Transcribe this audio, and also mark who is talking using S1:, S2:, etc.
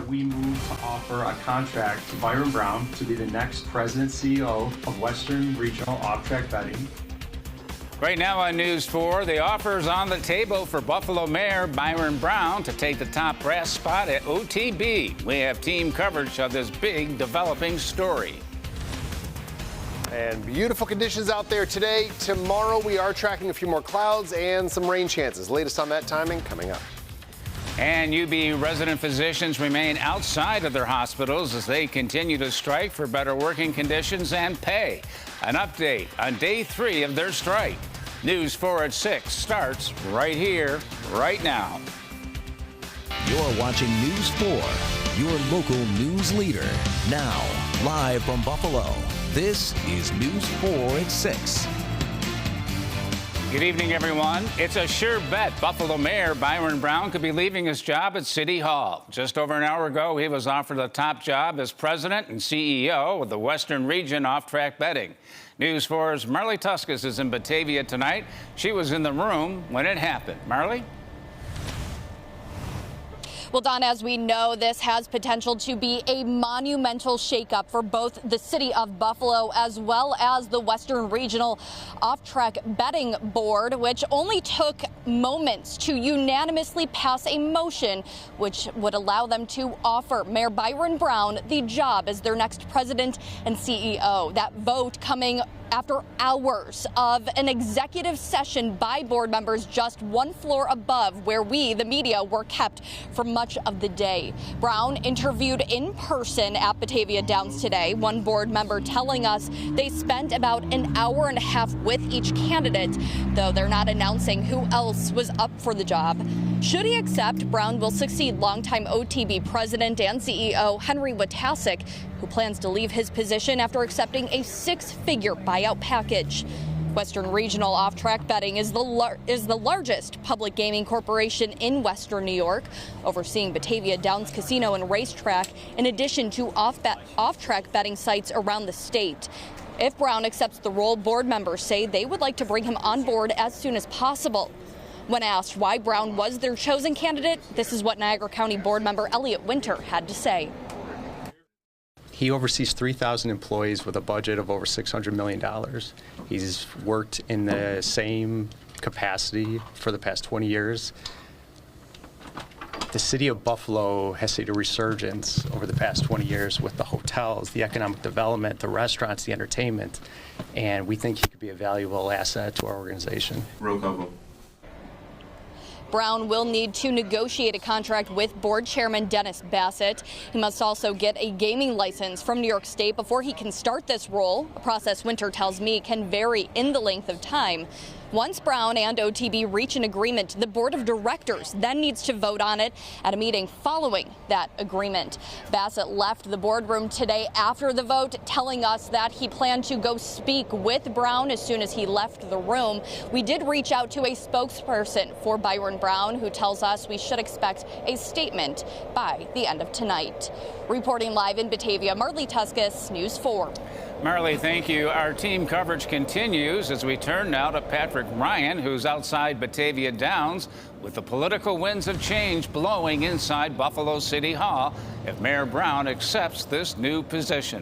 S1: we move to offer a contract to Byron Brown to be the next president CEO of Western Regional Off-Track Betting.
S2: Right now on News 4, the offer's on the table for Buffalo Mayor Byron Brown to take the top brass spot at OTB. We have team coverage of this big developing story.
S3: And beautiful conditions out there today. Tomorrow we are tracking a few more clouds and some rain chances. Latest on that timing coming up.
S2: And UB resident physicians remain outside of their hospitals as they continue to strike for better working conditions and pay. An update on day 3 of their strike. News 4 at 6 starts right here, right now.
S4: You're watching News 4, your local news leader. Now, live from Buffalo, this is News 4 at 6.
S2: Good evening, everyone. It's a sure bet Buffalo Mayor Byron Brown could be leaving his job at City Hall. Just over an hour ago, he was offered the top job as president and CEO of the Western Region Off-Track Betting. News 4's Marley Tuskus is in Batavia tonight. She was in the room when it happened. Marley?
S5: Well, Don, as we know, this has potential to be a monumental shakeup for both the city of Buffalo as well as the Western Regional Off-Track Betting Board, which only took moments to unanimously pass a motion which would allow them to offer Mayor Byron Brown the job as their next president and CEO. That vote coming after hours of an executive session by board members just one floor above where we, the media, were kept for much of the day. Brown interviewed in person at Batavia Downs today, one board member telling us they spent about an hour and a half with each candidate, though they're not announcing who else was up for the job. Should he accept, Brown will succeed longtime OTB president and CEO Henry Witasick, who plans to leave his position after accepting a 6-figure buyout package. Western Regional Off-Track Betting is the largest public gaming corporation in Western New York, overseeing Batavia Downs Casino and Racetrack, in addition to off-track betting sites around the state. If Brown accepts the role, board members say they would like to bring him on board as soon as possible. When asked why Brown was their chosen candidate, this is what Niagara County board member Elliot Winter had to say.
S1: He oversees 3,000 employees with a budget of over $600 million. He's worked in the same capacity for the past 20 years. The city of Buffalo has seen a resurgence over the past 20 years with the hotels, the economic development, the restaurants, the entertainment, and we think he could be a valuable asset to our organization.
S6: Roll call vote.
S5: Brown will need to negotiate a contract with board chairman Dennis Bassett. He must also get a gaming license from New York State before he can start this role, a process Winter tells me can vary in the length of time. Once Brown and OTB reach an agreement, the board of directors then needs to vote on it at a meeting following that agreement. Bassett left the boardroom today after the vote, telling us that he planned to go speak with Brown as soon as he left the room. We did reach out to a spokesperson for Byron Brown, who tells us we should expect a statement by the end of tonight. Reporting live in Batavia, Marley Tuskus, News 4.
S2: Marley, thank you. Our team coverage continues as we turn now to Patrick Ryan, who's outside Batavia Downs with the political winds of change blowing inside Buffalo City Hall if Mayor Brown accepts this new position.